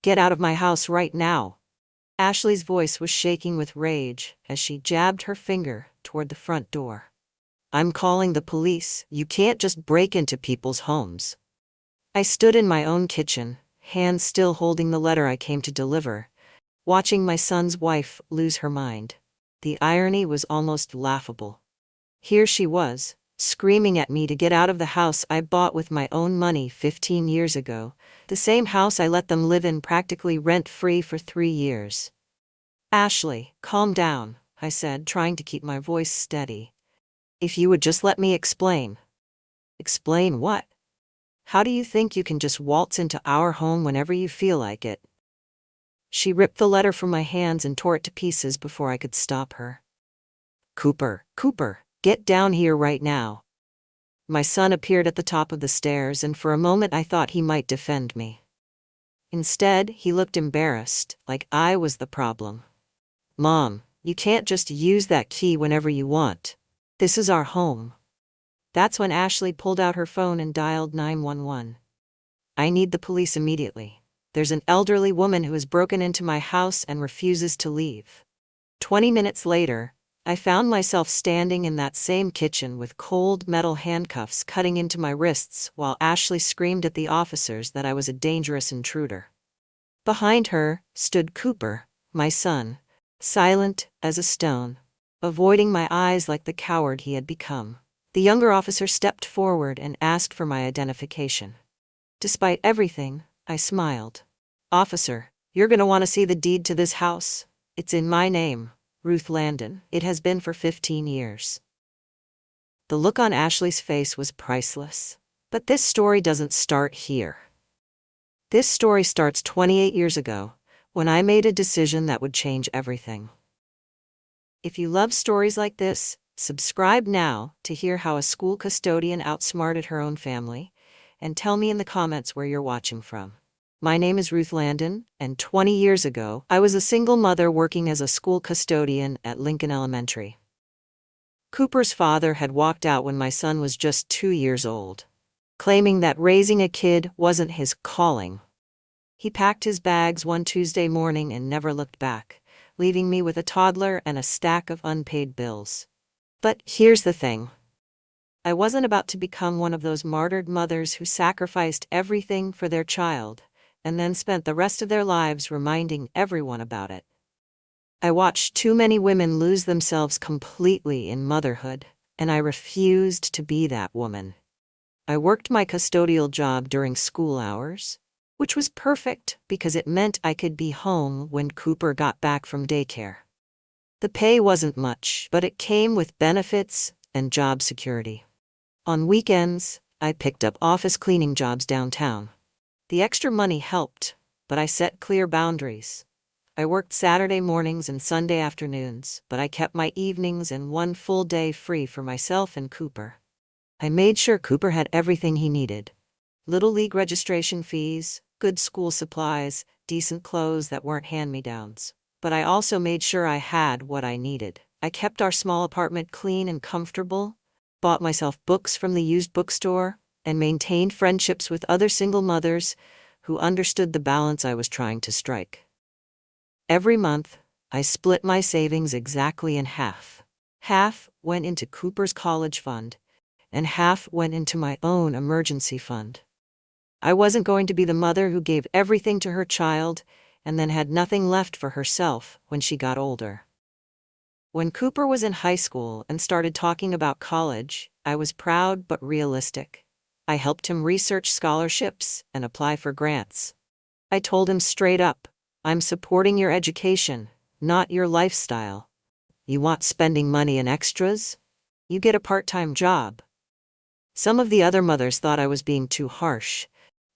Get out of my house right now. Ashley's voice was shaking with rage as she jabbed her finger toward the front door. I'm calling the police. You can't just break into people's homes. I stood in my own kitchen, hands still holding the letter I came to deliver, watching my son's wife lose her mind. The irony was almost laughable. Here she was, screaming at me to get out of the house I bought with my own money 15 years ago, the same house I let them live in practically rent-free for 3 years. Ashley, calm down, I said, trying to keep my voice steady. If you would just let me explain. Explain what? How do you think you can just waltz into our home whenever you feel like it? She ripped the letter from my hands and tore it to pieces before I could stop her. Cooper, get down here right now. My son appeared at the top of the stairs, and for a moment I thought he might defend me. Instead, he looked embarrassed, like I was the problem. Mom, you can't just use that key whenever you want. This is our home. That's when Ashley pulled out her phone and dialed 911. I need the police immediately. There's an elderly woman who has broken into my house and refuses to leave. 20 minutes later, I found myself standing in that same kitchen with cold metal handcuffs cutting into my wrists while Ashley screamed at the officers that I was a dangerous intruder. Behind her stood Cooper, my son, silent as a stone, avoiding my eyes like the coward he had become. The younger officer stepped forward and asked for my identification. Despite everything, I smiled. Officer, you're gonna want to see the deed to this house. It's in my name, Ruth Landon. It has been for 15 years. The look on Ashley's face was priceless. But this story doesn't start here. This story starts 28 years ago, when I made a decision that would change everything. If you love stories like this, subscribe now to hear how a school custodian outsmarted her own family, and tell me in the comments where you're watching from. My name is Ruth Landon, and 20 years ago, I was a single mother working as a school custodian at Lincoln Elementary. Cooper's father had walked out when my son was just 2 years old, claiming that raising a kid wasn't his calling. He packed his bags one Tuesday morning and never looked back, leaving me with a toddler and a stack of unpaid bills. But here's the thing. I wasn't about to become one of those martyred mothers who sacrificed everything for their child, and then spent the rest of their lives reminding everyone about it. I watched too many women lose themselves completely in motherhood, and I refused to be that woman. I worked my custodial job during school hours, which was perfect because it meant I could be home when Cooper got back from daycare. The pay wasn't much, but it came with benefits and job security. On weekends, I picked up office cleaning jobs downtown. The extra money helped, but I set clear boundaries. I worked Saturday mornings and Sunday afternoons, but I kept my evenings and one full day free for myself and Cooper. I made sure Cooper had everything he needed. Little league registration fees, good school supplies, decent clothes that weren't hand-me-downs. But I also made sure I had what I needed. I kept our small apartment clean and comfortable, bought myself books from the used bookstore, and maintained friendships with other single mothers who understood the balance I was trying to strike. Every month, I split my savings exactly in half. Half went into Cooper's college fund, and half went into my own emergency fund. I wasn't going to be the mother who gave everything to her child and then had nothing left for herself when she got older. When Cooper was in high school and started talking about college, I was proud but realistic. I helped him research scholarships and apply for grants. I told him straight up, I'm supporting your education, not your lifestyle. You want spending money and extras? You get a part-time job. Some of the other mothers thought I was being too harsh,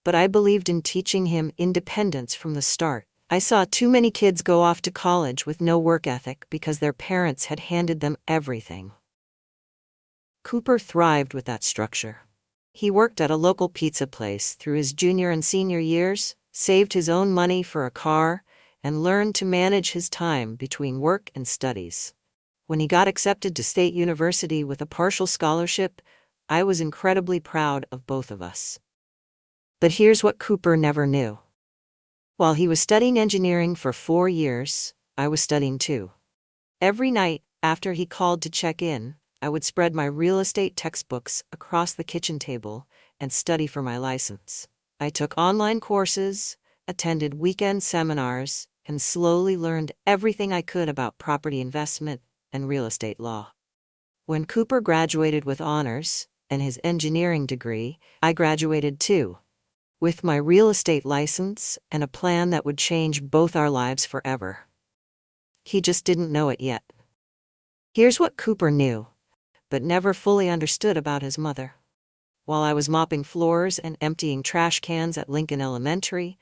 but I believed in teaching him independence from the start. I saw too many kids go off to college with no work ethic because their parents had handed them everything. Cooper thrived with that structure. He worked at a local pizza place through his junior and senior years, saved his own money for a car, and learned to manage his time between work and studies. When he got accepted to State University with a partial scholarship, I was incredibly proud of both of us. But here's what Cooper never knew. While he was studying engineering for 4 years, I was studying too. Every night, after he called to check in, I would spread my real estate textbooks across the kitchen table and study for my license. I took online courses, attended weekend seminars, and slowly learned everything I could about property investment and real estate law. When Cooper graduated with honors and his engineering degree, I graduated too, with my real estate license and a plan that would change both our lives forever. He just didn't know it yet. Here's what Cooper knew, but never fully understood about his mother. While I was mopping floors and emptying trash cans at Lincoln Elementary,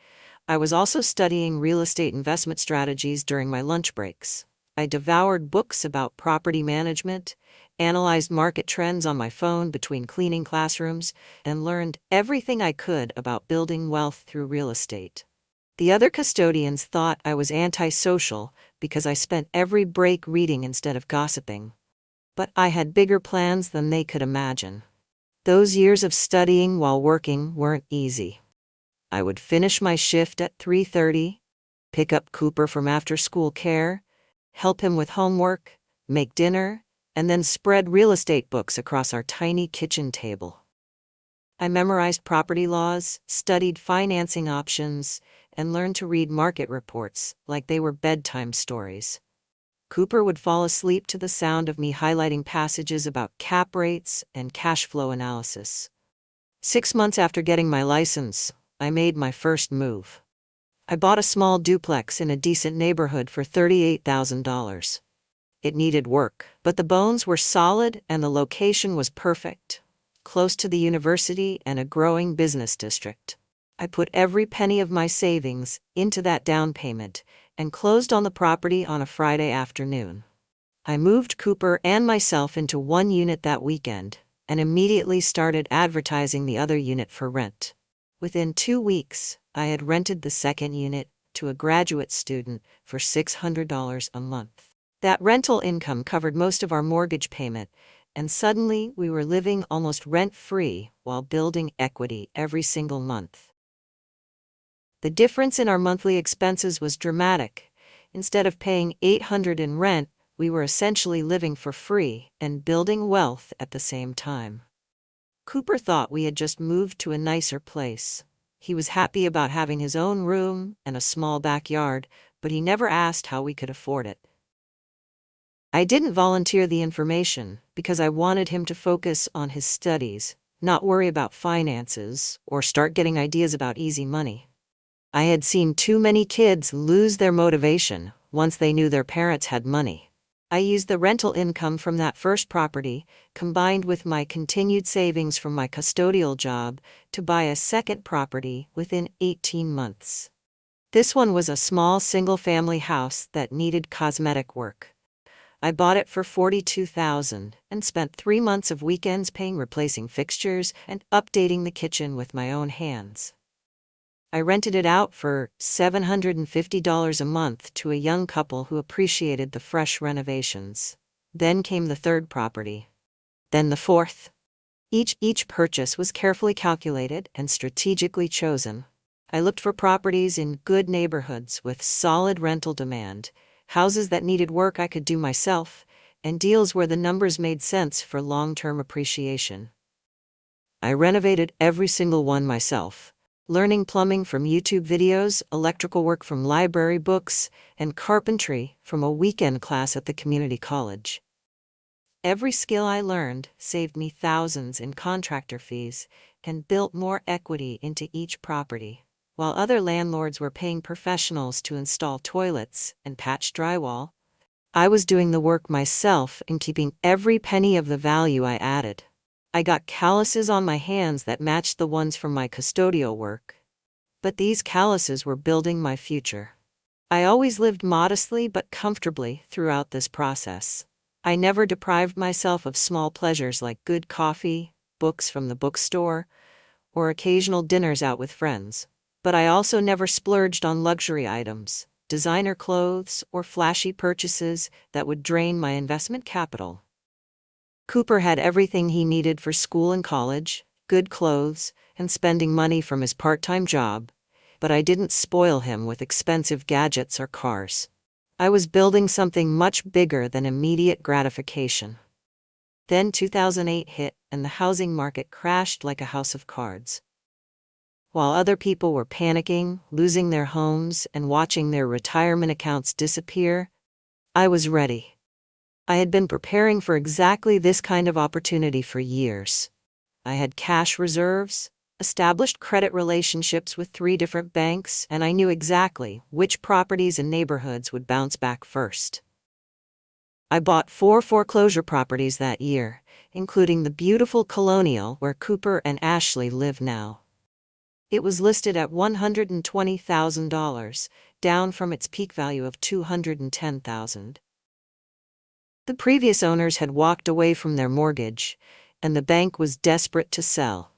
I was also studying real estate investment strategies during my lunch breaks. I devoured books about property management, analyzed market trends on my phone between cleaning classrooms, and learned everything I could about building wealth through real estate. The other custodians thought I was antisocial because I spent every break reading instead of gossiping. But I had bigger plans than they could imagine. Those years of studying while working weren't easy. I would finish my shift at 3:30, pick up Cooper from after-school care, help him with homework, make dinner, and then spread real estate books across our tiny kitchen table. I memorized property laws, studied financing options, and learned to read market reports like they were bedtime stories. Cooper would fall asleep to the sound of me highlighting passages about cap rates and cash flow analysis. 6 months after getting my license, I made my first move. I bought a small duplex in a decent neighborhood for $38,000. It needed work, but the bones were solid and the location was perfect, close to the university and a growing business district. I put every penny of my savings into that down payment and closed on the property on a Friday afternoon. I moved Cooper and myself into one unit that weekend and immediately started advertising the other unit for rent. Within 2 weeks, I had rented the second unit to a graduate student for $600 a month. That rental income covered most of our mortgage payment, and suddenly we were living almost rent-free while building equity every single month. The difference in our monthly expenses was dramatic. Instead of paying $800 in rent, we were essentially living for free and building wealth at the same time. Cooper thought we had just moved to a nicer place. He was happy about having his own room and a small backyard, but he never asked how we could afford it. I didn't volunteer the information because I wanted him to focus on his studies, not worry about finances or start getting ideas about easy money. I had seen too many kids lose their motivation once they knew their parents had money. I used the rental income from that first property, combined with my continued savings from my custodial job, to buy a second property within 18 months. This one was a small single-family house that needed cosmetic work. I bought it for $42,000 and spent 3 months of weekends paying replacing fixtures and updating the kitchen with my own hands. I rented it out for $750 a month to a young couple who appreciated the fresh renovations. Then came the third property. Then the fourth. Each purchase was carefully calculated and strategically chosen. I looked for properties in good neighborhoods with solid rental demand, houses that needed work I could do myself, and deals where the numbers made sense for long-term appreciation. I renovated every single one myself, learning plumbing from YouTube videos, electrical work from library books, and carpentry from a weekend class at the community college. Every skill I learned saved me thousands in contractor fees and built more equity into each property. While other landlords were paying professionals to install toilets and patch drywall, I was doing the work myself and keeping every penny of the value I added. I got calluses on my hands that matched the ones from my custodial work. But these calluses were building my future. I always lived modestly but comfortably throughout this process. I never deprived myself of small pleasures like good coffee, books from the bookstore, or occasional dinners out with friends. But I also never splurged on luxury items, designer clothes, or flashy purchases that would drain my investment capital. Cooper had everything he needed for school and college, good clothes, and spending money from his part-time job, but I didn't spoil him with expensive gadgets or cars. I was building something much bigger than immediate gratification. Then 2008 hit, and the housing market crashed like a house of cards. While other people were panicking, losing their homes, and watching their retirement accounts disappear, I was ready. I had been preparing for exactly this kind of opportunity for years. I had cash reserves, established credit relationships with 3 different banks, and I knew exactly which properties and neighborhoods would bounce back first. I bought 4 foreclosure properties that year, including the beautiful Colonial where Cooper and Ashley live now. It was listed at $120,000, down from its peak value of $210,000. The previous owners had walked away from their mortgage, and the bank was desperate to sell.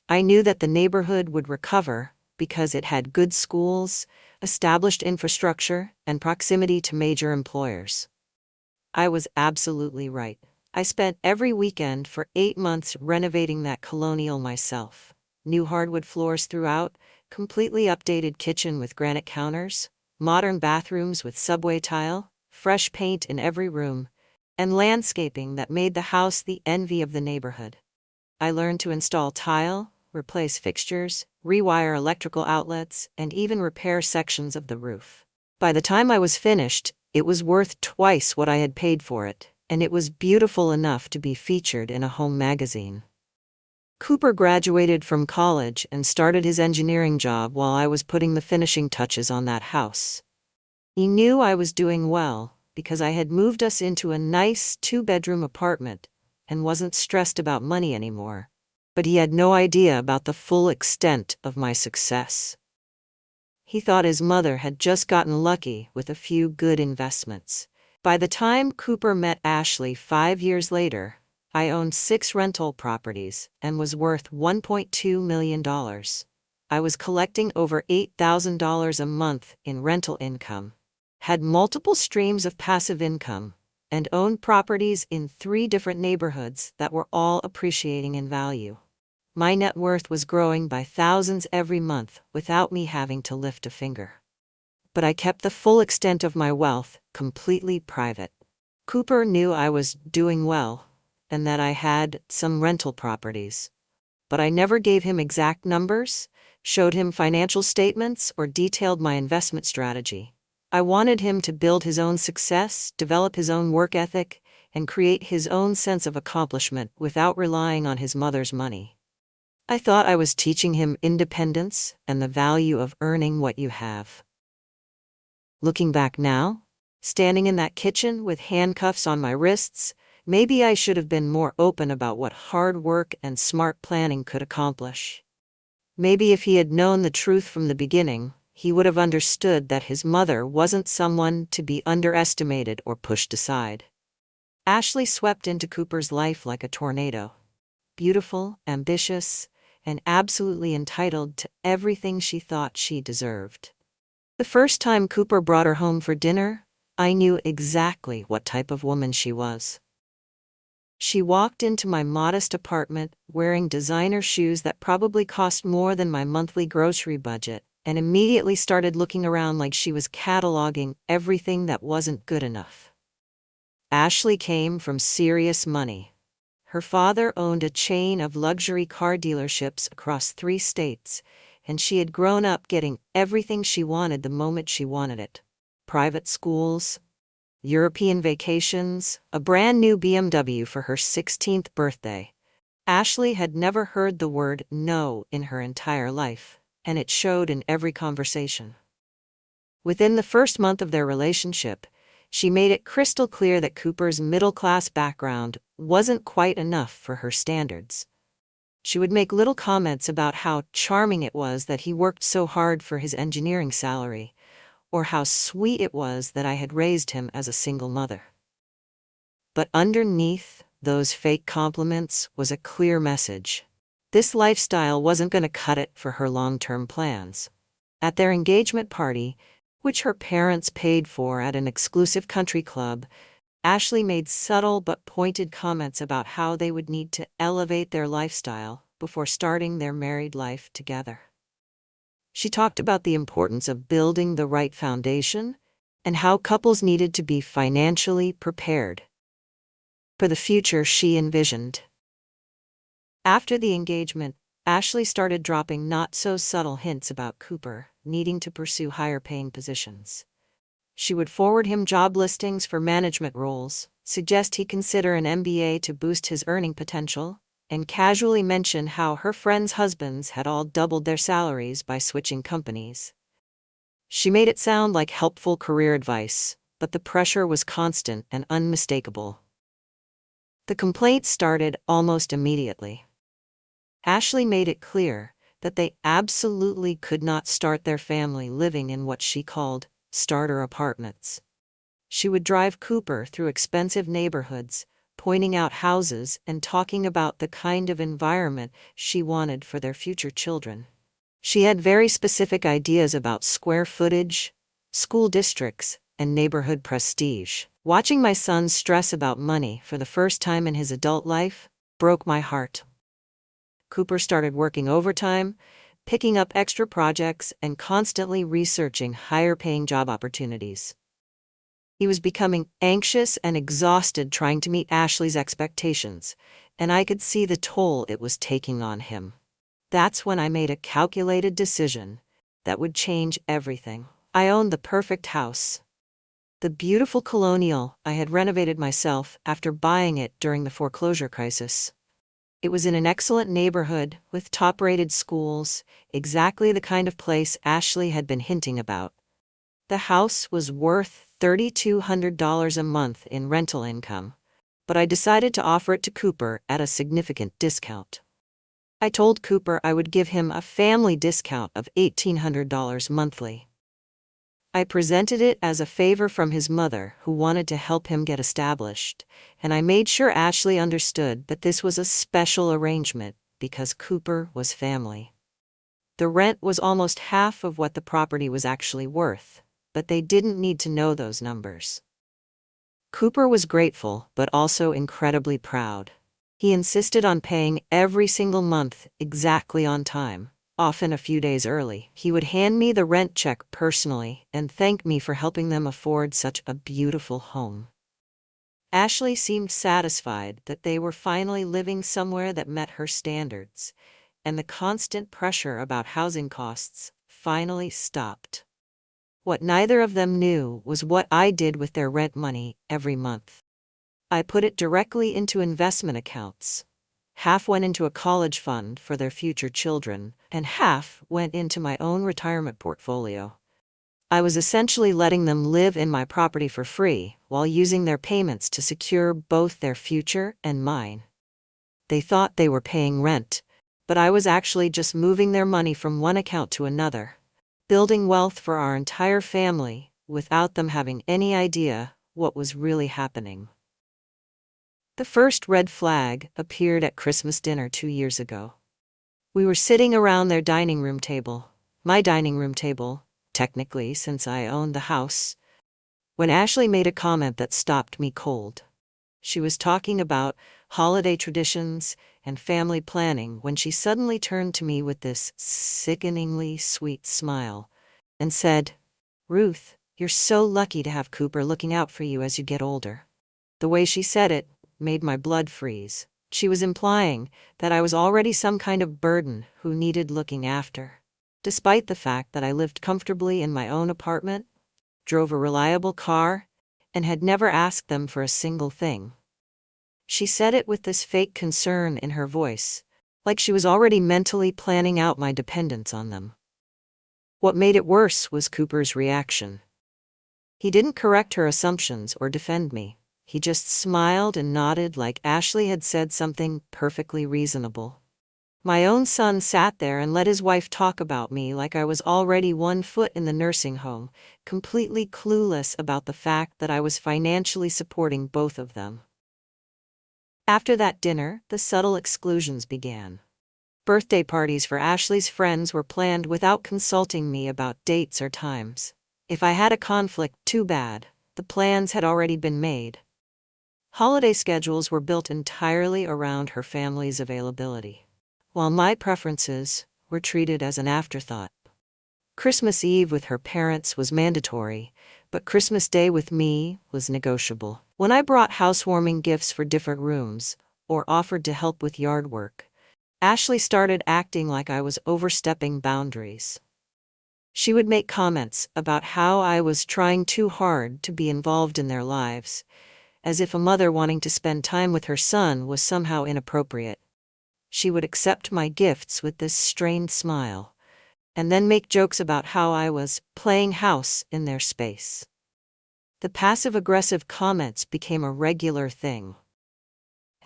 I knew that the neighborhood would recover because it had good schools, established infrastructure, and proximity to major employers. I was absolutely right. I spent every weekend for 8 months renovating that Colonial myself. New hardwood floors throughout, completely updated kitchen with granite counters, modern bathrooms with subway tile, fresh paint in every room, and landscaping that made the house the envy of the neighborhood. I learned to install tile, replace fixtures, rewire electrical outlets, and even repair sections of the roof. By the time I was finished, it was worth twice what I had paid for it, and it was beautiful enough to be featured in a home magazine. Cooper graduated from college and started his engineering job while I was putting the finishing touches on that house. He knew I was doing well because I had moved us into a nice 2-bedroom apartment and wasn't stressed about money anymore, but he had no idea about the full extent of my success. He thought his mother had just gotten lucky with a few good investments. By the time Cooper met Ashley 5 years later, I owned 6 rental properties and was worth $1.2 million. I was collecting over $8,000 a month in rental income, had multiple streams of passive income, and owned properties in 3 different neighborhoods that were all appreciating in value. My net worth was growing by thousands every month without me having to lift a finger. But I kept the full extent of my wealth completely private. Cooper knew I was doing well and that I had some rental properties, but I never gave him exact numbers, showed him financial statements, or detailed my investment strategy. I wanted him to build his own success, develop his own work ethic, and create his own sense of accomplishment without relying on his mother's money. I thought I was teaching him independence and the value of earning what you have. Looking back now, standing in that kitchen with handcuffs on my wrists, maybe I should have been more open about what hard work and smart planning could accomplish. Maybe if he had known the truth from the beginning, he would have understood that his mother wasn't someone to be underestimated or pushed aside. Ashley swept into Cooper's life like a tornado. Beautiful, ambitious, and absolutely entitled to everything she thought she deserved. The first time Cooper brought her home for dinner, I knew exactly what type of woman she was. She walked into my modest apartment wearing designer shoes that probably cost more than my monthly grocery budget, and immediately started looking around like she was cataloging everything that wasn't good enough. Ashley came from serious money. Her father owned a chain of luxury car dealerships across 3 states, and she had grown up getting everything she wanted the moment she wanted it. Private schools, European vacations, a brand new BMW for her 16th birthday. Ashley had never heard the word no in her entire life, and it showed in every conversation. Within the first month of their relationship, she made it crystal clear that Cooper's middle-class background wasn't quite enough for her standards. She would make little comments about how charming it was that he worked so hard for his engineering salary, or how sweet it was that I had raised him as a single mother. But underneath those fake compliments was a clear message. This lifestyle wasn't going to cut it for her long-term plans. At their engagement party, which her parents paid for at an exclusive country club, Ashley made subtle but pointed comments about how they would need to elevate their lifestyle before starting their married life together. She talked about the importance of building the right foundation and how couples needed to be financially prepared for the future she envisioned. After the engagement, Ashley started dropping not-so-subtle hints about Cooper needing to pursue higher-paying positions. She would forward him job listings for management roles, suggest he consider an MBA to boost his earning potential, and casually mention how her friends' husbands had all doubled their salaries by switching companies. She made it sound like helpful career advice, but the pressure was constant and unmistakable. The complaints started almost immediately. Ashley made it clear that they absolutely could not start their family living in what she called starter apartments. She would drive Cooper through expensive neighborhoods, pointing out houses and talking about the kind of environment she wanted for their future children. She had very specific ideas about square footage, school districts, and neighborhood prestige. Watching my son stress about money for the first time in his adult life broke my heart. Cooper started working overtime, picking up extra projects, and constantly researching higher-paying job opportunities. He was becoming anxious and exhausted trying to meet Ashley's expectations, and I could see the toll it was taking on him. That's when I made a calculated decision that would change everything. I owned the perfect house. The beautiful colonial I had renovated myself after buying it during the foreclosure crisis. It was in an excellent neighborhood with top-rated schools, exactly the kind of place Ashley had been hinting about. The house was worth $3,200 a month in rental income, but I decided to offer it to Cooper at a significant discount. I told Cooper I would give him a family discount of $1,800 monthly. I presented it as a favor from his mother, who wanted to help him get established, and I made sure Ashley understood that this was a special arrangement because Cooper was family. The rent was almost half of what the property was actually worth, but they didn't need to know those numbers. Cooper was grateful, but also incredibly proud. He insisted on paying every single month exactly on time. Often a few days early. He would hand me the rent check personally and thank me for helping them afford such a beautiful home. Ashley seemed satisfied that they were finally living somewhere that met her standards, and the constant pressure about housing costs finally stopped. What neither of them knew was what I did with their rent money every month. I put it directly into investment accounts. Half went into a college fund for their future children, and half went into my own retirement portfolio. I was essentially letting them live in my property for free while using their payments to secure both their future and mine. They thought they were paying rent, but I was actually just moving their money from one account to another, building wealth for our entire family without them having any idea what was really happening. The first red flag appeared at Christmas dinner 2 years ago. We were sitting around their dining room table, my dining room table, technically since I owned the house, when Ashley made a comment that stopped me cold. She was talking about holiday traditions and family planning when she suddenly turned to me with this sickeningly sweet smile and said, "Ruth, you're so lucky to have Cooper looking out for you as you get older." The way she said it made my blood freeze. She was implying that I was already some kind of burden who needed looking after. Despite the fact that I lived comfortably in my own apartment, drove a reliable car, and had never asked them for a single thing. She said it with this fake concern in her voice, like she was already mentally planning out my dependence on them. What made it worse was Cooper's reaction. He didn't correct her assumptions or defend me. He just smiled and nodded like Ashley had said something perfectly reasonable. My own son sat there and let his wife talk about me like I was already 1 foot in the nursing home, completely clueless about the fact that I was financially supporting both of them. After that dinner, the subtle exclusions began. Birthday parties for Ashley's friends were planned without consulting me about dates or times. If I had a conflict, too bad. The plans had already been made. Holiday schedules were built entirely around her family's availability, while my preferences were treated as an afterthought. Christmas Eve with her parents was mandatory, but Christmas Day with me was negotiable. When I brought housewarming gifts for different rooms, or offered to help with yard work, Ashley started acting like I was overstepping boundaries. She would make comments about how I was trying too hard to be involved in their lives, as if a mother wanting to spend time with her son was somehow inappropriate. She would accept my gifts with this strained smile, and then make jokes about how I was playing house in their space. The passive-aggressive comments became a regular thing.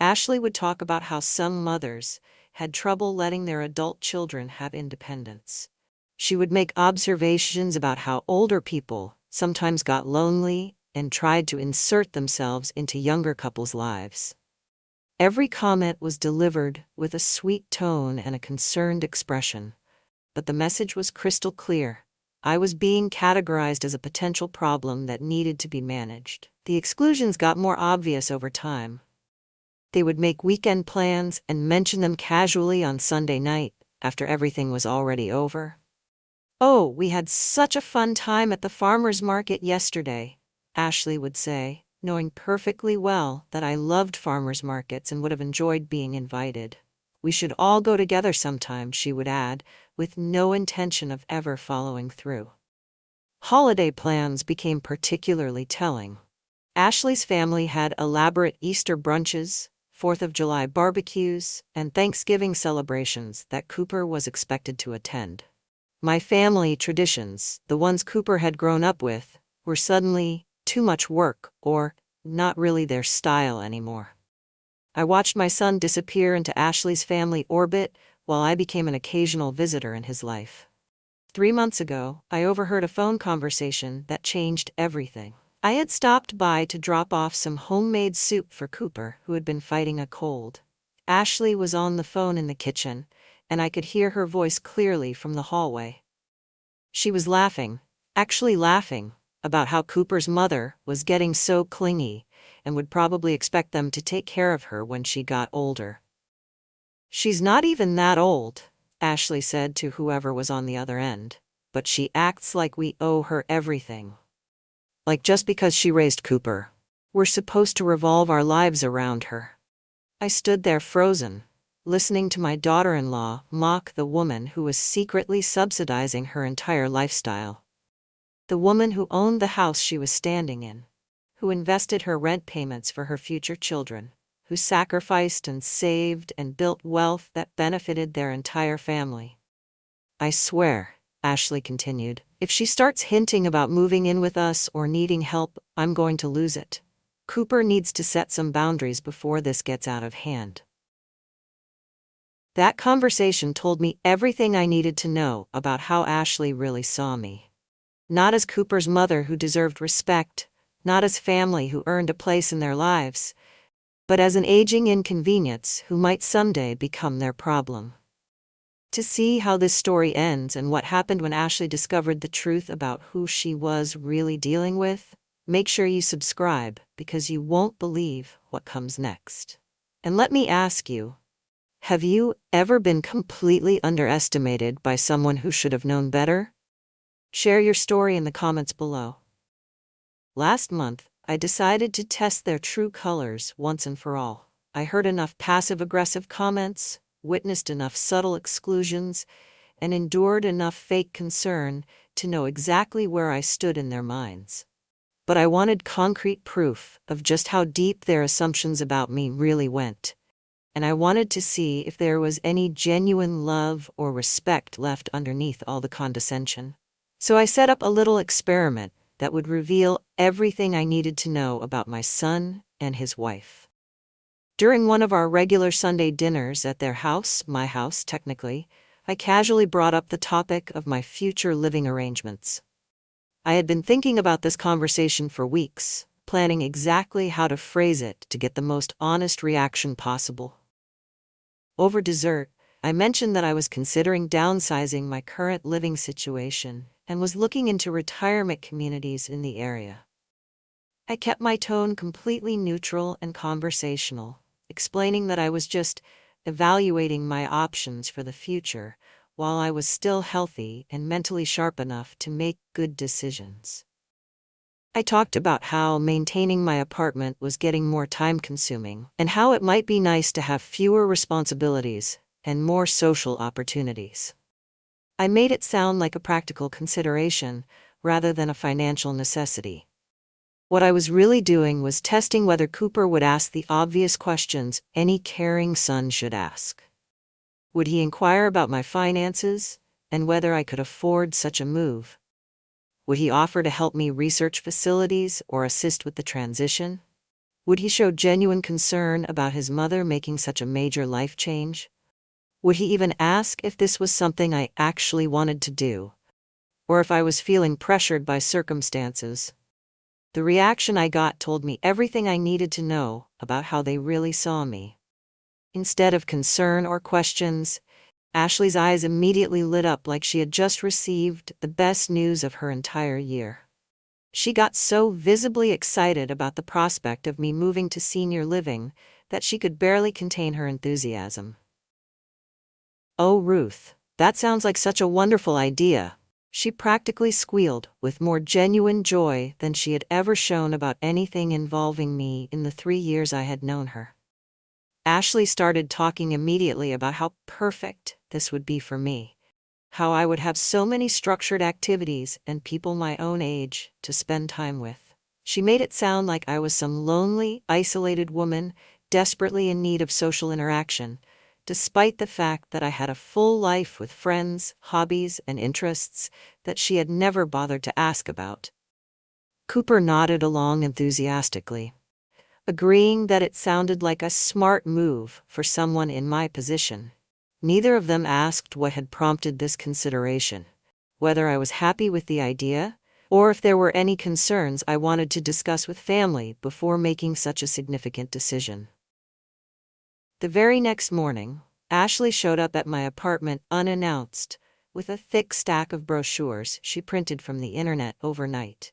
Ashley would talk about how some mothers had trouble letting their adult children have independence. She would make observations about how older people sometimes got lonely and tried to insert themselves into younger couples' lives. Every comment was delivered with a sweet tone and a concerned expression, but the message was crystal clear. I was being categorized as a potential problem that needed to be managed. The exclusions got more obvious over time. They would make weekend plans and mention them casually on Sunday night, after everything was already over. "Oh, we had such a fun time at the farmer's market yesterday," Ashley would say, knowing perfectly well that I loved farmers markets and would have enjoyed being invited. "We should all go together sometime," she would add, with no intention of ever following through. Holiday plans became particularly telling. Ashley's family had elaborate Easter brunches, 4th of July barbecues, and Thanksgiving celebrations that Cooper was expected to attend. My family traditions, the ones Cooper had grown up with, were suddenly too much work or not really their style anymore. I watched my son disappear into Ashley's family orbit while I became an occasional visitor in his life. 3 months ago, I overheard a phone conversation that changed everything. I had stopped by to drop off some homemade soup for Cooper, who had been fighting a cold. Ashley was on the phone in the kitchen, and I could hear her voice clearly from the hallway. She was laughing, actually laughing, about how Cooper's mother was getting so clingy and would probably expect them to take care of her when she got older. "She's not even that old," Ashley said to whoever was on the other end, "but she acts like we owe her everything. Like just because she raised Cooper, we're supposed to revolve our lives around her." I stood there frozen, listening to my daughter-in-law mock the woman who was secretly subsidizing her entire lifestyle. The woman who owned the house she was standing in, who invested her rent payments for her future children, who sacrificed and saved and built wealth that benefited their entire family. "I swear," Ashley continued, "if she starts hinting about moving in with us or needing help, I'm going to lose it. Cooper needs to set some boundaries before this gets out of hand." That conversation told me everything I needed to know about how Ashley really saw me. Not as Cooper's mother who deserved respect, not as family who earned a place in their lives, but as an aging inconvenience who might someday become their problem. To see how this story ends and what happened when Ashley discovered the truth about who she was really dealing with, make sure you subscribe because you won't believe what comes next. And let me ask you, have you ever been completely underestimated by someone who should have known better? Share your story in the comments below. Last month, I decided to test their true colors once and for all. I heard enough passive-aggressive comments, witnessed enough subtle exclusions, and endured enough fake concern to know exactly where I stood in their minds. But I wanted concrete proof of just how deep their assumptions about me really went. And I wanted to see if there was any genuine love or respect left underneath all the condescension. So I set up a little experiment that would reveal everything I needed to know about my son and his wife. During one of our regular Sunday dinners at their house, my house technically, I casually brought up the topic of my future living arrangements. I had been thinking about this conversation for weeks, planning exactly how to phrase it to get the most honest reaction possible. Over dessert, I mentioned that I was considering downsizing my current living situation and was looking into retirement communities in the area. I kept my tone completely neutral and conversational, explaining that I was just evaluating my options for the future while I was still healthy and mentally sharp enough to make good decisions. I talked about how maintaining my apartment was getting more time-consuming and how it might be nice to have fewer responsibilities and more social opportunities. I made it sound like a practical consideration rather than a financial necessity. What I was really doing was testing whether Cooper would ask the obvious questions any caring son should ask. Would he inquire about my finances and whether I could afford such a move? Would he offer to help me research facilities or assist with the transition? Would he show genuine concern about his mother making such a major life change? Would he even ask if this was something I actually wanted to do, or if I was feeling pressured by circumstances? The reaction I got told me everything I needed to know about how they really saw me. Instead of concern or questions, Ashley's eyes immediately lit up like she had just received the best news of her entire year. She got so visibly excited about the prospect of me moving to senior living that she could barely contain her enthusiasm. "Oh, Ruth, that sounds like such a wonderful idea," she practically squealed with more genuine joy than she had ever shown about anything involving me in the 3 years I had known her. Ashley started talking immediately about how perfect this would be for me, how I would have so many structured activities and people my own age to spend time with. She made it sound like I was some lonely, isolated woman desperately in need of social interaction, despite the fact that I had a full life with friends, hobbies, and interests that she had never bothered to ask about. Cooper nodded along enthusiastically, agreeing that it sounded like a smart move for someone in my position. Neither of them asked what had prompted this consideration, whether I was happy with the idea, or if there were any concerns I wanted to discuss with family before making such a significant decision. The very next morning, Ashley showed up at my apartment unannounced, with a thick stack of brochures she printed from the internet overnight.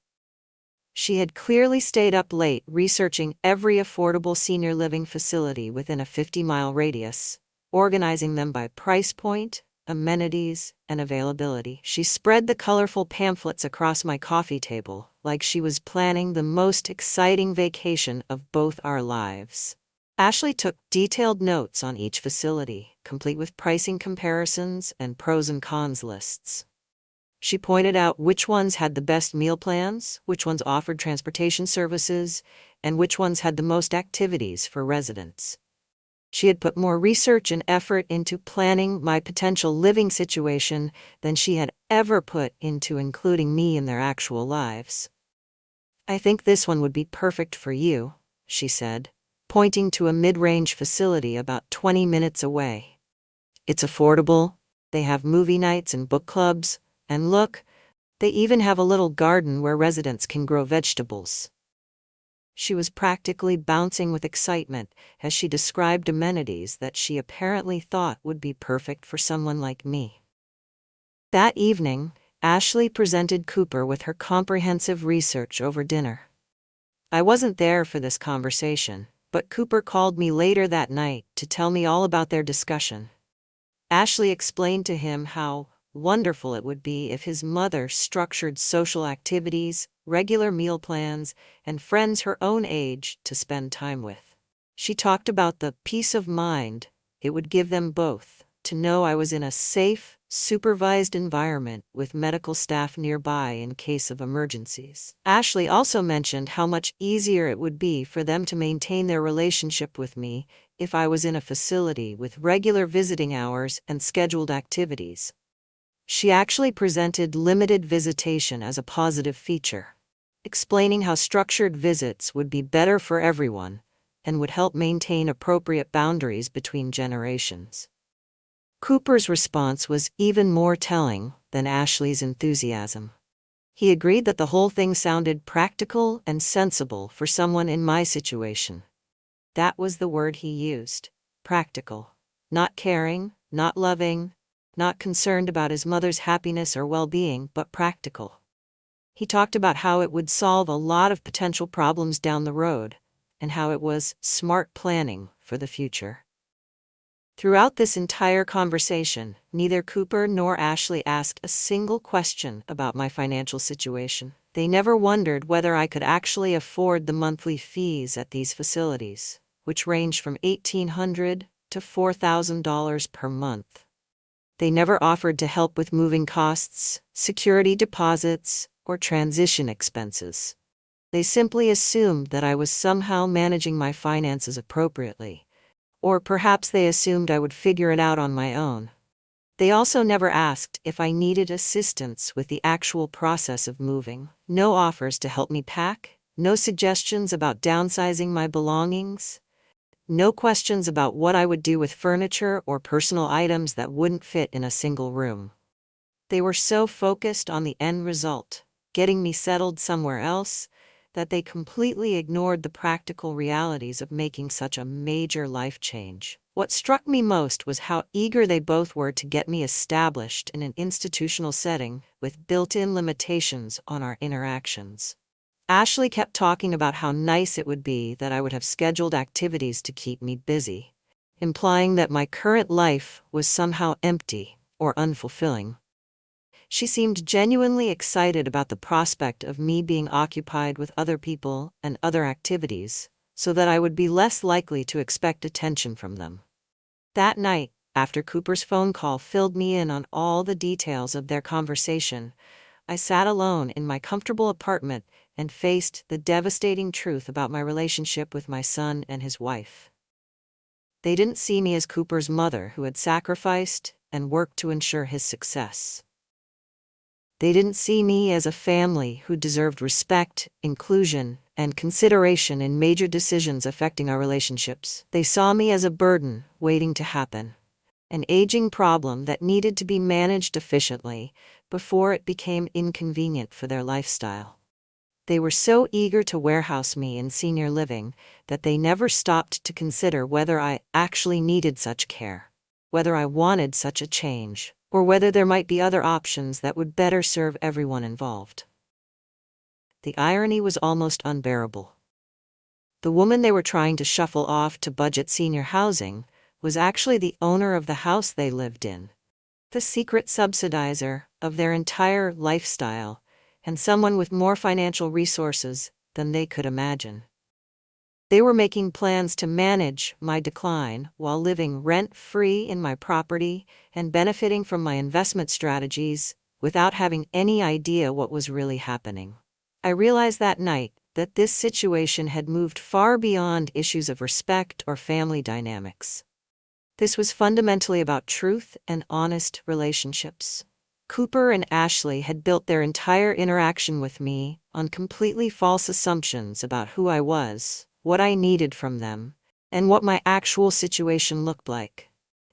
She had clearly stayed up late researching every affordable senior living facility within a 50-mile radius, organizing them by price point, amenities, and availability. She spread the colorful pamphlets across my coffee table like she was planning the most exciting vacation of both our lives. Ashley took detailed notes on each facility, complete with pricing comparisons and pros and cons lists. She pointed out which ones had the best meal plans, which ones offered transportation services, and which ones had the most activities for residents. She had put more research and effort into planning my potential living situation than she had ever put into including me in their actual lives. "I think this one would be perfect for you," she said, pointing to a mid-range facility about 20 minutes away. "It's affordable, they have movie nights and book clubs, and look, they even have a little garden where residents can grow vegetables." She was practically bouncing with excitement as she described amenities that she apparently thought would be perfect for someone like me. That evening, Ashley presented Cooper with her comprehensive research over dinner. I wasn't there for this conversation, but Cooper called me later that night to tell me all about their discussion. Ashley explained to him how wonderful it would be if his mother structured social activities, regular meal plans, and friends her own age to spend time with. She talked about the peace of mind it would give them both to know I was in a safe, supervised environment with medical staff nearby in case of emergencies. Ashley also mentioned how much easier it would be for them to maintain their relationship with me if I was in a facility with regular visiting hours and scheduled activities. She actually presented limited visitation as a positive feature, explaining how structured visits would be better for everyone and would help maintain appropriate boundaries between generations. Cooper's response was even more telling than Ashley's enthusiasm. He agreed that the whole thing sounded practical and sensible for someone in my situation. That was the word he used, practical. Not caring, not loving, not concerned about his mother's happiness or well-being, but practical. He talked about how it would solve a lot of potential problems down the road, and how it was smart planning for the future. Throughout this entire conversation, neither Cooper nor Ashley asked a single question about my financial situation. They never wondered whether I could actually afford the monthly fees at these facilities, which ranged from $1,800 to $4,000 per month. They never offered to help with moving costs, security deposits, or transition expenses. They simply assumed that I was somehow managing my finances appropriately. Or perhaps they assumed I would figure it out on my own. They also never asked if I needed assistance with the actual process of moving. No offers to help me pack, no suggestions about downsizing my belongings, no questions about what I would do with furniture or personal items that wouldn't fit in a single room. They were so focused on the end result, getting me settled somewhere else, that they completely ignored the practical realities of making such a major life change. What struck me most was how eager they both were to get me established in an institutional setting with built-in limitations on our interactions. Ashley kept talking about how nice it would be that I would have scheduled activities to keep me busy, implying that my current life was somehow empty or unfulfilling. She seemed genuinely excited about the prospect of me being occupied with other people and other activities, so that I would be less likely to expect attention from them. That night, after Cooper's phone call filled me in on all the details of their conversation, I sat alone in my comfortable apartment and faced the devastating truth about my relationship with my son and his wife. They didn't see me as Cooper's mother who had sacrificed and worked to ensure his success. They didn't see me as a family who deserved respect, inclusion, and consideration in major decisions affecting our relationships. They saw me as a burden waiting to happen, an aging problem that needed to be managed efficiently before it became inconvenient for their lifestyle. They were so eager to warehouse me in senior living that they never stopped to consider whether I actually needed such care, whether I wanted such a change, or whether there might be other options that would better serve everyone involved. The irony was almost unbearable. The woman they were trying to shuffle off to budget senior housing was actually the owner of the house they lived in, the secret subsidizer of their entire lifestyle, and someone with more financial resources than they could imagine. They were making plans to manage my decline while living rent-free in my property and benefiting from my investment strategies without having any idea what was really happening. I realized that night that this situation had moved far beyond issues of respect or family dynamics. This was fundamentally about truth and honest relationships. Cooper and Ashley had built their entire interaction with me on completely false assumptions about who I was, what I needed from them, and what my actual situation looked like.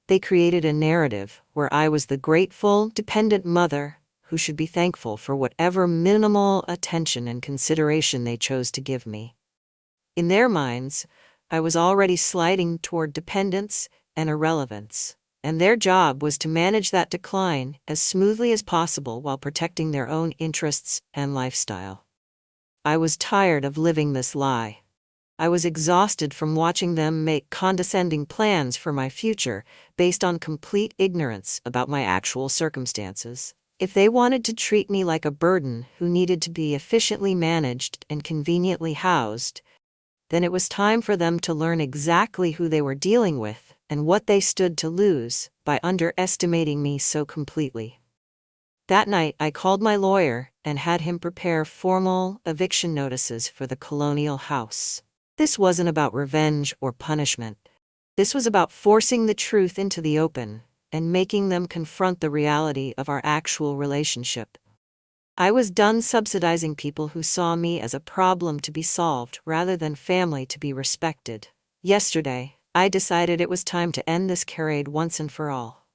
They created a narrative where I was the grateful, dependent mother who should be thankful for whatever minimal attention and consideration they chose to give me. In their minds, I was already sliding toward dependence and irrelevance, and their job was to manage that decline as smoothly as possible while protecting their own interests and lifestyle. I was tired of living this lie. I was exhausted from watching them make condescending plans for my future based on complete ignorance about my actual circumstances. If they wanted to treat me like a burden who needed to be efficiently managed and conveniently housed, then it was time for them to learn exactly who they were dealing with and what they stood to lose by underestimating me so completely. That night, I called my lawyer and had him prepare formal eviction notices for the Colonial House. This wasn't about revenge or punishment. This was about forcing the truth into the open and making them confront the reality of our actual relationship. I was done subsidizing people who saw me as a problem to be solved rather than family to be respected. Yesterday, I decided it was time to end this charade once and for all.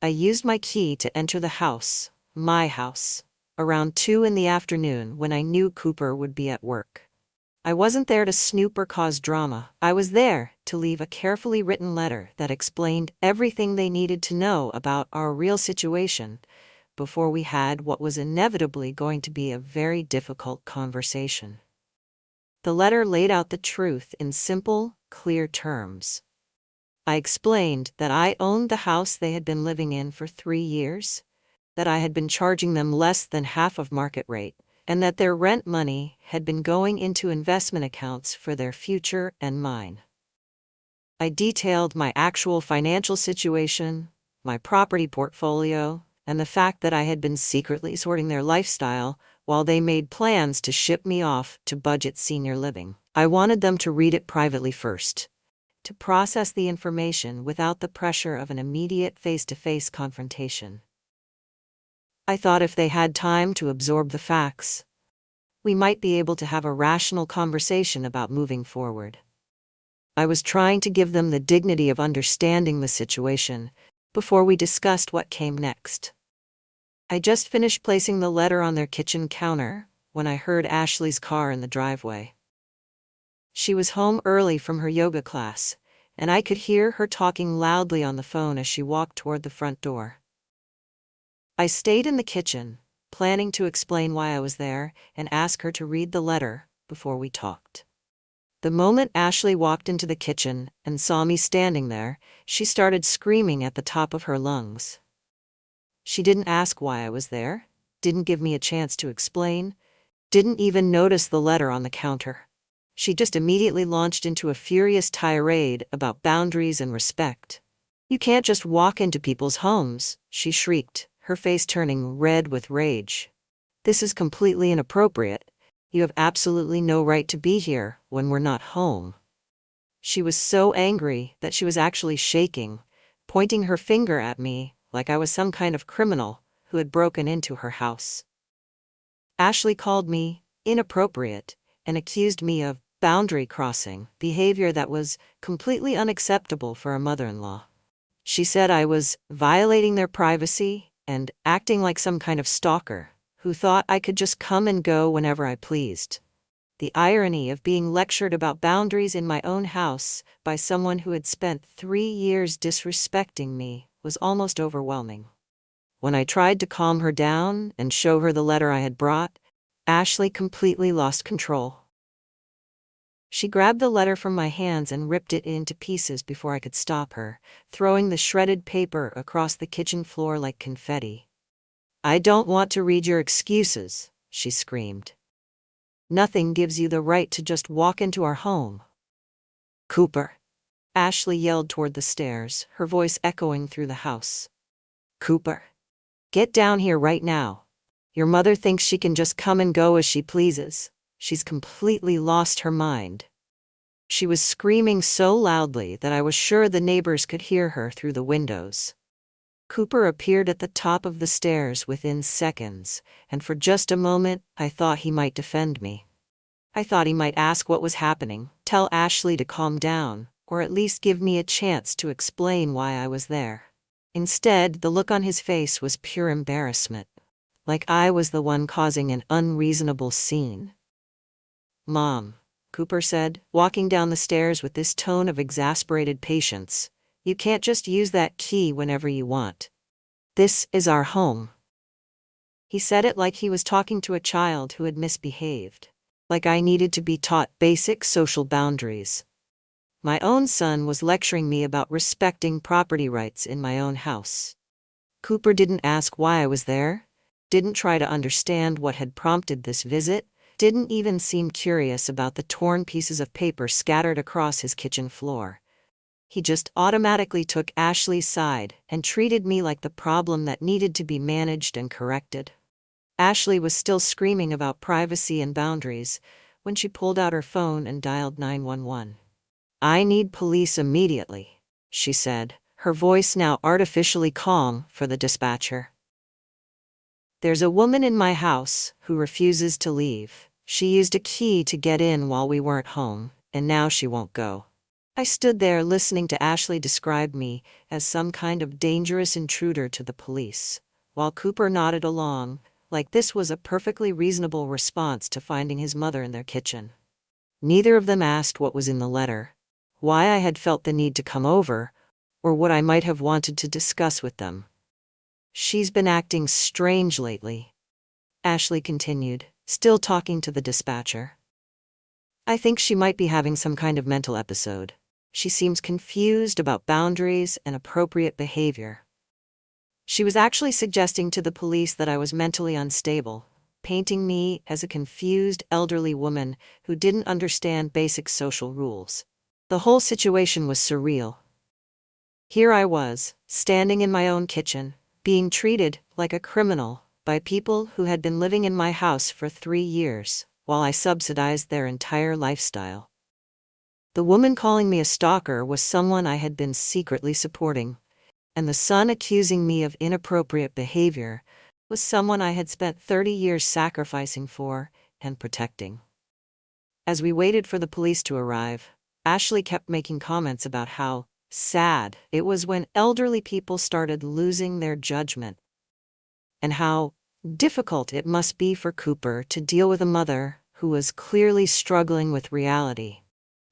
I used my key to enter the house, my house, around 2 p.m. when I knew Cooper would be at work. I wasn't there to snoop or cause drama. I was there to leave a carefully written letter that explained everything they needed to know about our real situation before we had what was inevitably going to be a very difficult conversation. The letter laid out the truth in simple, clear terms. I explained that I owned the house they had been living in for 3 years, that I had been charging them less than half of market rate, and that their rent money had been going into investment accounts for their future and mine. I detailed my actual financial situation, my property portfolio, and the fact that I had been secretly sorting their lifestyle while they made plans to ship me off to budget senior living. I wanted them to read it privately first, to process the information without the pressure of an immediate face-to-face confrontation. I thought if they had time to absorb the facts, we might be able to have a rational conversation about moving forward. I was trying to give them the dignity of understanding the situation before we discussed what came next. I just finished placing the letter on their kitchen counter when I heard Ashley's car in the driveway. She was home early from her yoga class, and I could hear her talking loudly on the phone as she walked toward the front door. I stayed in the kitchen, planning to explain why I was there and ask her to read the letter before we talked. The moment Ashley walked into the kitchen and saw me standing there, she started screaming at the top of her lungs. She didn't ask why I was there, didn't give me a chance to explain, didn't even notice the letter on the counter. She just immediately launched into a furious tirade about boundaries and respect. "You can't just walk into people's homes," she shrieked, her face turning red with rage. "This is completely inappropriate. You have absolutely no right to be here when we're not home." She was so angry that she was actually shaking, pointing her finger at me like I was some kind of criminal who had broken into her house. Ashley called me inappropriate and accused me of boundary crossing, behavior that was completely unacceptable for a mother-in-law. She said I was violating their privacy and acting like some kind of stalker who thought I could just come and go whenever I pleased. The irony of being lectured about boundaries in my own house by someone who had spent 3 years disrespecting me was almost overwhelming. When I tried to calm her down and show her the letter I had brought, Ashley completely lost control. She grabbed the letter from my hands and ripped it into pieces before I could stop her, throwing the shredded paper across the kitchen floor like confetti. "I don't want to read your excuses," she screamed. "Nothing gives you the right to just walk into our home." "Cooper!" Ashley yelled toward the stairs, her voice echoing through the house. "Cooper! Get down here right now. Your mother thinks she can just come and go as she pleases. She's completely lost her mind." She was screaming so loudly that I was sure the neighbors could hear her through the windows. Cooper appeared at the top of the stairs within seconds, and for just a moment I thought he might defend me. I thought he might ask what was happening, tell Ashley to calm down, or at least give me a chance to explain why I was there. Instead, the look on his face was pure embarrassment, like I was the one causing an unreasonable scene. "Mom," Cooper said, walking down the stairs with this tone of exasperated patience, "you can't just use that key whenever you want. This is our home." He said it like he was talking to a child who had misbehaved, like I needed to be taught basic social boundaries. My own son was lecturing me about respecting property rights in my own house. Cooper didn't ask why I was there, didn't try to understand what had prompted this visit, didn't even seem curious about the torn pieces of paper scattered across his kitchen floor. He just automatically took Ashley's side and treated me like the problem that needed to be managed and corrected. Ashley was still screaming about privacy and boundaries when she pulled out her phone and dialed 911. "I need police immediately," she said, her voice now artificially calm for the dispatcher. "There's a woman in my house who refuses to leave. She used a key to get in while we weren't home, and now she won't go." I stood there listening to Ashley describe me as some kind of dangerous intruder to the police, while Cooper nodded along, like this was a perfectly reasonable response to finding his mother in their kitchen. Neither of them asked what was in the letter, why I had felt the need to come over, or what I might have wanted to discuss with them. "She's been acting strange lately," Ashley continued, still talking to the dispatcher. "I think she might be having some kind of mental episode. She seems confused about boundaries and appropriate behavior. She was actually suggesting to the police that I was mentally unstable, painting me as a confused elderly woman who didn't understand basic social rules. The whole situation was surreal. Here I was, standing in my own kitchen, being treated like a criminal by people who had been living in my house for 3 years, while I subsidized their entire lifestyle. The woman calling me a stalker was someone I had been secretly supporting, and the son accusing me of inappropriate behavior was someone I had spent 30 years sacrificing for and protecting. As we waited for the police to arrive, Ashley kept making comments about how sad it was when elderly people started losing their judgment, and how difficult it must be for Cooper to deal with a mother who was clearly struggling with reality.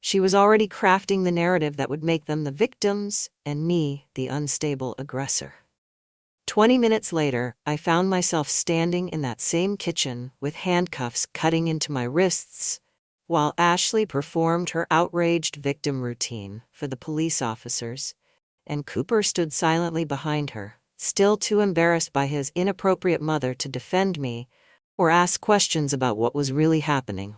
She was already crafting the narrative that would make them the victims and me the unstable aggressor. 20 minutes later, I found myself standing in that same kitchen with handcuffs cutting into my wrists, while Ashley performed her outraged victim routine for the police officers, and Cooper stood silently behind her, still too embarrassed by his inappropriate mother to defend me or ask questions about what was really happening.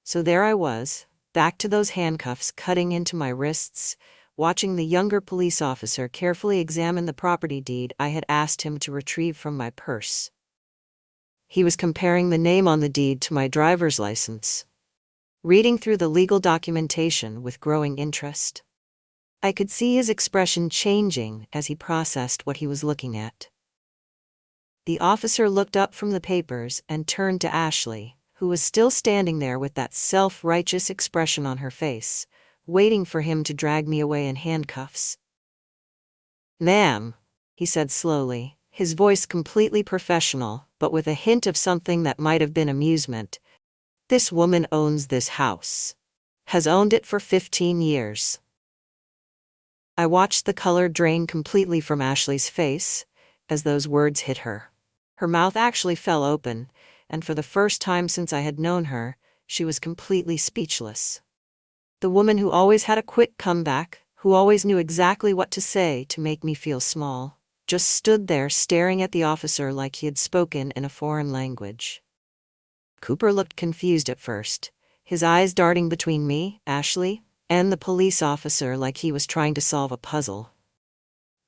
So there I was, back to those handcuffs cutting into my wrists, watching the younger police officer carefully examine the property deed I had asked him to retrieve from my purse. He was comparing the name on the deed to my driver's license, reading through the legal documentation with growing interest. I could see his expression changing as he processed what he was looking at. The officer looked up from the papers and turned to Ashley, who was still standing there with that self-righteous expression on her face, waiting for him to drag me away in handcuffs. "Ma'am," he said slowly, his voice completely professional, but with a hint of something that might have been amusement. "This woman owns this house. Has owned it for 15 years. I watched the color drain completely from Ashley's face as those words hit her. Her mouth actually fell open, and for the first time since I had known her, she was completely speechless. The woman who always had a quick comeback, who always knew exactly what to say to make me feel small, just stood there staring at the officer like he had spoken in a foreign language. Cooper looked confused at first, his eyes darting between me, Ashley, and the police officer like he was trying to solve a puzzle.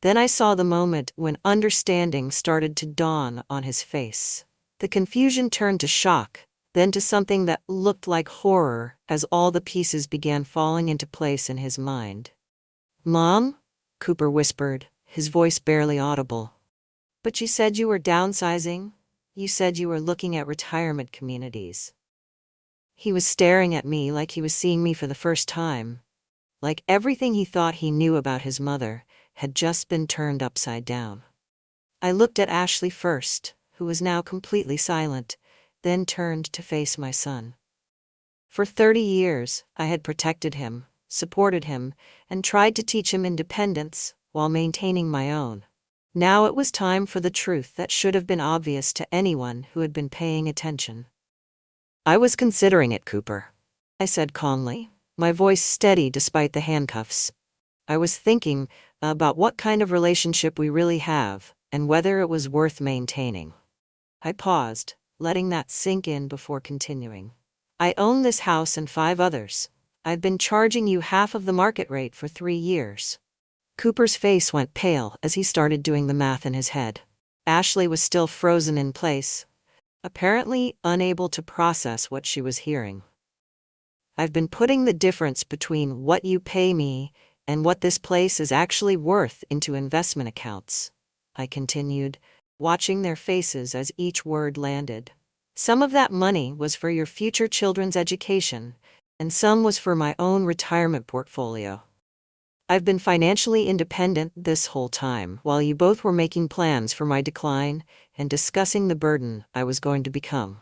Then I saw the moment when understanding started to dawn on his face. The confusion turned to shock, then to something that looked like horror as all the pieces began falling into place in his mind. "Mom?" Cooper whispered, his voice barely audible. "But you said you were downsizing. You said you were looking at retirement communities." He was staring at me like he was seeing me for the first time, like everything he thought he knew about his mother had just been turned upside down. I looked at Ashley first, who was now completely silent, then turned to face my son. For 30 years, I had protected him, supported him, and tried to teach him independence while maintaining my own. Now it was time for the truth that should have been obvious to anyone who had been paying attention. "I was considering it, Cooper," I said calmly, my voice steady despite the handcuffs. "I was thinking about what kind of relationship we really have and whether it was worth maintaining." I paused, letting that sink in before continuing. "I own this house and 5 others. I've been charging you half of the market rate for 3 years. Cooper's face went pale as he started doing the math in his head. Ashley was still frozen in place, apparently unable to process what she was hearing. "I've been putting the difference between what you pay me and what this place is actually worth into investment accounts," I continued, watching their faces as each word landed. "Some of that money was for your future children's education, and some was for my own retirement portfolio. I've been financially independent this whole time while you both were making plans for my decline and discussing the burden I was going to become."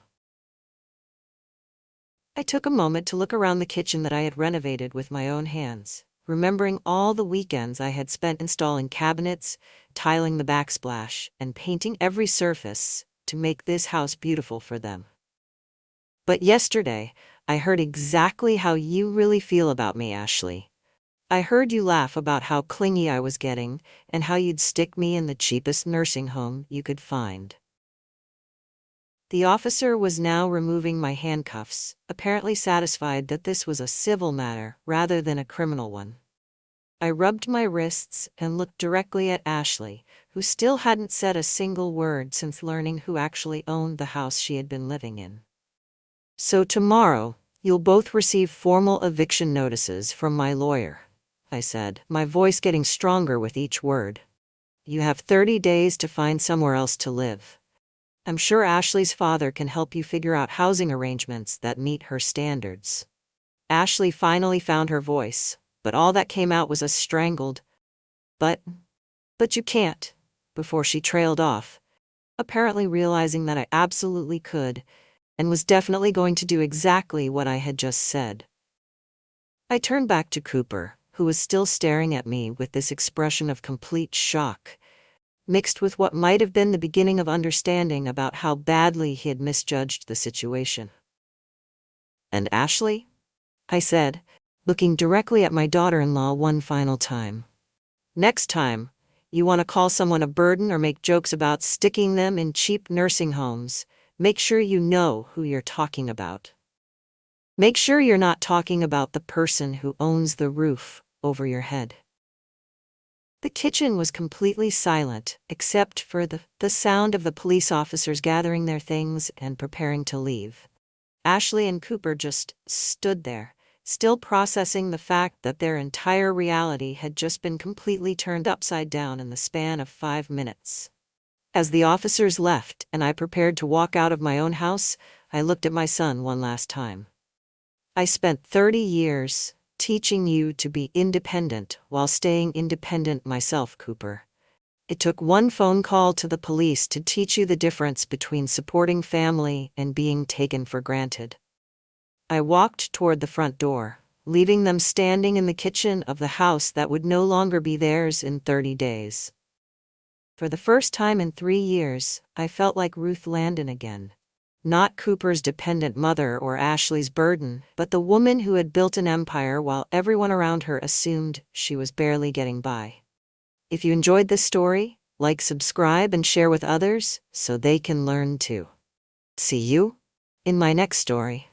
I took a moment to look around the kitchen that I had renovated with my own hands, remembering all the weekends I had spent installing cabinets, tiling the backsplash, and painting every surface to make this house beautiful for them. But yesterday, I heard exactly how you really feel about me, Ashley. I heard you laugh about how clingy I was getting and how you'd stick me in the cheapest nursing home you could find. The officer was now removing my handcuffs, apparently satisfied that this was a civil matter rather than a criminal one. I rubbed my wrists and looked directly at Ashley, who still hadn't said a single word since learning who actually owned the house she had been living in. So tomorrow, you'll both receive formal eviction notices from my lawyer, I said, my voice getting stronger with each word. You have 30 days to find somewhere else to live. I'm sure Ashley's father can help you figure out housing arrangements that meet her standards. Ashley finally found her voice, but all that came out was a strangled, but you can't, before she trailed off, apparently realizing that I absolutely could, and was definitely going to do exactly what I had just said. I turned back to Cooper, who was still staring at me with this expression of complete shock, mixed with what might have been the beginning of understanding about how badly he had misjudged the situation. And Ashley? I said, looking directly at my daughter-in-law one final time. Next time, you want to call someone a burden or make jokes about sticking them in cheap nursing homes, make sure you know who you're talking about. Make sure you're not talking about the person who owns the roof over your head. The kitchen was completely silent, except for the sound of the police officers gathering their things and preparing to leave. Ashley and Cooper just stood there, still processing the fact that their entire reality had just been completely turned upside down in the span of 5 minutes. As the officers left and I prepared to walk out of my own house, I looked at my son one last time. I spent 30 years teaching you to be independent while staying independent myself, Cooper. It took one phone call to the police to teach you the difference between supporting family and being taken for granted. I walked toward the front door, leaving them standing in the kitchen of the house that would no longer be theirs in 30 days. For the first time in 3 years, I felt like Ruth Landon again. Not Cooper's dependent mother or Ashley's burden, but the woman who had built an empire while everyone around her assumed she was barely getting by. If you enjoyed this story, like, subscribe, and share with others so they can learn too. See you in my next story.